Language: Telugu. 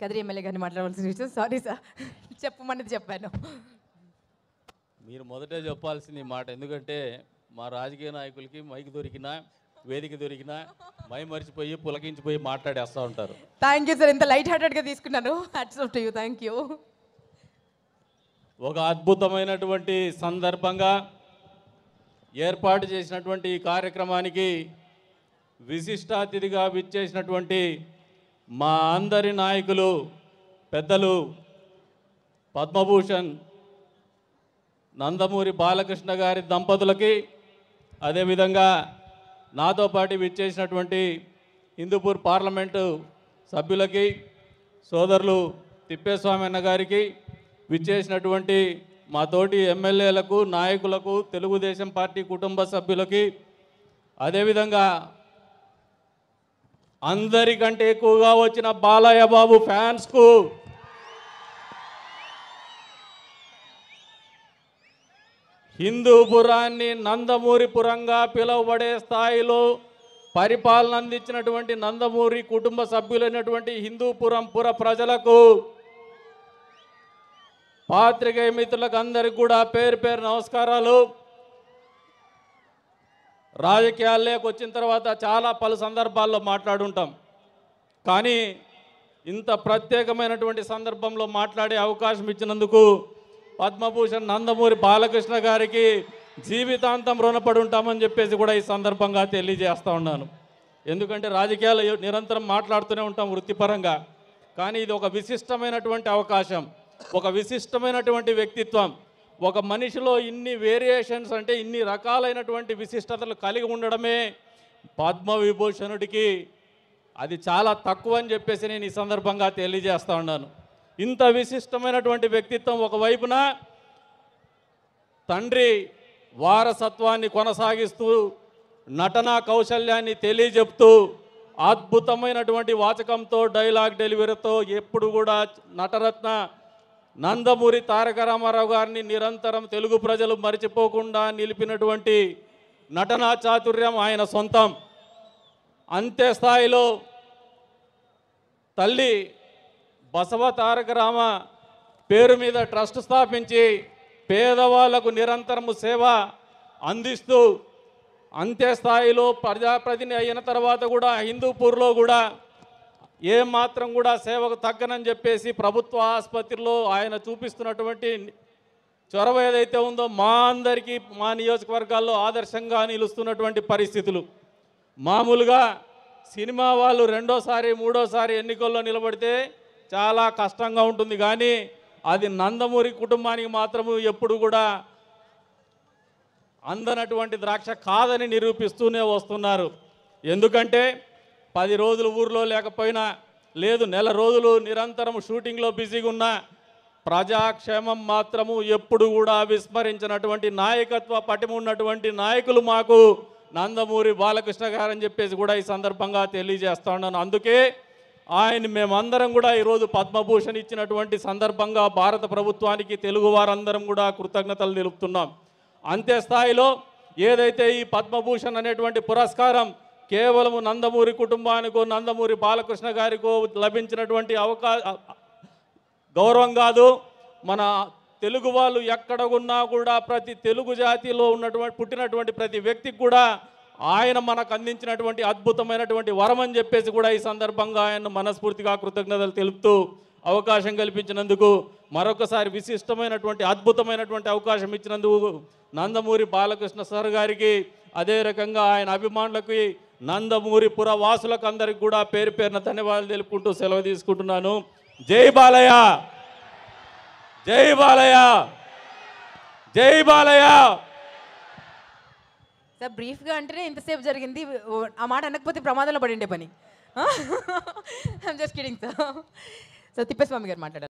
కదిరి ఎమ్మెల్యే గారిని మాట్లాడవలసిన విషయం. సారీ సార్, చెప్పమన్నది చెప్పాను. మీరు మొదటే చెప్పాల్సింది ఈ మాట. ఎందుకంటే మా రాజకీయ నాయకులకి మైక్ దొరికినా వేదిక దొరికినా మై మర్చిపోయి పులకించిపోయి మాట్లాడేస్తూ ఉంటారు. థ్యాంక్ యూ సార్, ఇంత లైట్ హార్టెడ్గా తీసుకున్నాను. Hats off to you. Thank you. ఒక అద్భుతమైనటువంటి సందర్భంగా ఏర్పాటు చేసినటువంటి ఈ కార్యక్రమానికి విశిష్టాతిథిగా విచ్చేసినటువంటి మా అందరి నాయకులు పెద్దలు పద్మభూషణ్ నందమూరి బాలకృష్ణ గారి దంపతులకి, అదేవిధంగా నాతో పాటు విచ్చేసినటువంటి హిందూపూర్ పార్లమెంటు సభ్యులకి, సోదరులు తిప్పేస్వామి అన్న గారికి, విచ్చేసినటువంటి మా తోటి ఎమ్మెల్యేలకు, నాయకులకు, తెలుగుదేశం పార్టీ కుటుంబ సభ్యులకి, అదేవిధంగా అందరికంటే ఎక్కువగా వచ్చిన బాలయ్య బాబు ఫ్యాన్స్కు, హిందూపురాన్ని నందమూరిపురంగా పిలువబడే స్థాయిలో పరిపాలన అందించినటువంటి నందమూరి కుటుంబ సభ్యులైనటువంటి హిందూపురం పుర ప్రజలకు, పాత్రికేయ మిత్రులకు అందరికి కూడా పేరు పేరు నమస్కారాలు. రాజకీయాల్లోకి వచ్చిన తర్వాత చాలా పలు సందర్భాల్లో మాట్లాడుంటాం, కానీ ఇంత ప్రత్యేకమైనటువంటి సందర్భంలో మాట్లాడే అవకాశం ఇచ్చినందుకు పద్మభూషణ్ నందమూరి బాలకృష్ణ గారికి జీవితాంతం రుణపడి ఉంటామని చెప్పేసి కూడా ఈ సందర్భంగా తెలియజేస్తూ ఉన్నాను. ఎందుకంటే రాజకీయాలు నిరంతరం మాట్లాడుతూనే ఉంటాం వృత్తిపరంగా, కానీ ఇది ఒక విశిష్టమైనటువంటి అవకాశం, ఒక విశిష్టమైనటువంటి వ్యక్తిత్వం. ఒక మనిషిలో ఇన్ని వేరియేషన్స్, అంటే ఇన్ని రకాలైనటువంటి విశిష్టతలు కలిగి ఉండడమే పద్మవిభూషణుడికి అది చాలా తక్కువ అని చెప్పేసి నేను ఈ సందర్భంగా తెలియజేస్తూ ఉన్నాను. ఇంత విశిష్టమైనటువంటి వ్యక్తిత్వం ఒకవైపున తండ్రి వారసత్వాన్ని కొనసాగిస్తూ నటనా కౌశల్యాన్ని తెలియజెప్తూ అద్భుతమైనటువంటి వాచకంతో, డైలాగ్ డెలివరీతో ఎప్పుడు కూడా నటరత్న నందమూరి తారక రామారావు గారిని నిరంతరం తెలుగు ప్రజలు మరిచిపోకుండా నిలిపినటువంటి నటనా చాతుర్యం ఆయన సొంతం. అంతే స్థాయిలో తల్లి బసవ తారక రామ పేరు మీద ట్రస్ట్ స్థాపించి పేదవాళ్లకు నిరంతరము సేవ అందిస్తూ, అంతే స్థాయిలో ప్రజాప్రతినిధి అయిన తర్వాత కూడా హిందూపూర్లో కూడా ఏమాత్రం కూడా సేవకు తగ్గనని చెప్పేసి ప్రభుత్వ ఆసుపత్రిలో ఆయన చూపిస్తున్నటువంటి చొరవ ఏదైతే ఉందో మా అందరికీ, మా నియోజకవర్గాల్లో ఆదర్శంగా నిలుస్తున్నటువంటి పరిస్థితులు. మామూలుగా సినిమా వాళ్ళు రెండోసారి మూడోసారి ఎన్నికల్లో నిలబడితే చాలా కష్టంగా ఉంటుంది, కానీ అది నందమూరి కుటుంబానికి మాత్రము ఎప్పుడు కూడా అందనటువంటి ద్రాక్ష కాదని నిరూపిస్తూనే వస్తున్నారు. ఎందుకంటే 10 రోజులు ఊర్లో లేకపోయినా, లేదు నెల రోజులు నిరంతరం షూటింగ్లో బిజీగా ఉన్న ప్రజాక్షేమం మాత్రము ఎప్పుడు కూడా విస్మరించినటువంటి నాయకత్వ పటిమ ఉన్నటువంటి నాయకులు మాకు నందమూరి బాలకృష్ణ గారు అని చెప్పేసి కూడా ఈ సందర్భంగా తెలియజేస్తా ఉన్నాను. అందుకే ఆయన మేమందరం కూడా ఈరోజు పద్మభూషణ్ ఇచ్చినటువంటి సందర్భంగా భారత ప్రభుత్వానికి తెలుగు వారందరం కూడా కృతజ్ఞతలు తెలుపుతున్నాం. అంతే స్థాయిలో ఏదైతే ఈ పద్మభూషణ్ అనేటువంటి పురస్కారం కేవలము నందమూరి కుటుంబానికో, నందమూరి బాలకృష్ణ గారికో లభించినటువంటి గౌరవం కాదు. మన తెలుగు వాళ్ళు ఎక్కడ ఉన్నా కూడా ప్రతి తెలుగు జాతిలో పుట్టినటువంటి ప్రతి వ్యక్తికి కూడా ఆయన మనకు అందించినటువంటి అద్భుతమైనటువంటి వరం అని చెప్పేసి కూడా ఈ సందర్భంగా ఆయన మనస్ఫూర్తిగా కృతజ్ఞతలు తెలుపుతూ అవకాశం కల్పించినందుకు, మరొకసారి విశిష్టమైనటువంటి అద్భుతమైనటువంటి అవకాశం ఇచ్చినందుకు నందమూరి బాలకృష్ణ సార్ గారికి, అదే రకంగా ఆయన అభిమానులకి, నందమూరి పుర వాసులకు అందరికి కూడా పేరు పేరున ధన్యవాదాలు తెలుపుకుంటూ సెలవు తీసుకుంటున్నాను. జై బాలయ్య, జై బాలయ్య, జై బాలయ్య. సార్ బ్రీఫ్గా అంటేనే ఇంతసేపు జరిగింది, ఆ మాట అనకపోతే ప్రమాదంలో పడిండే పని. Just kidding sir. So Thippeswamy గారు మాట్లాడారు.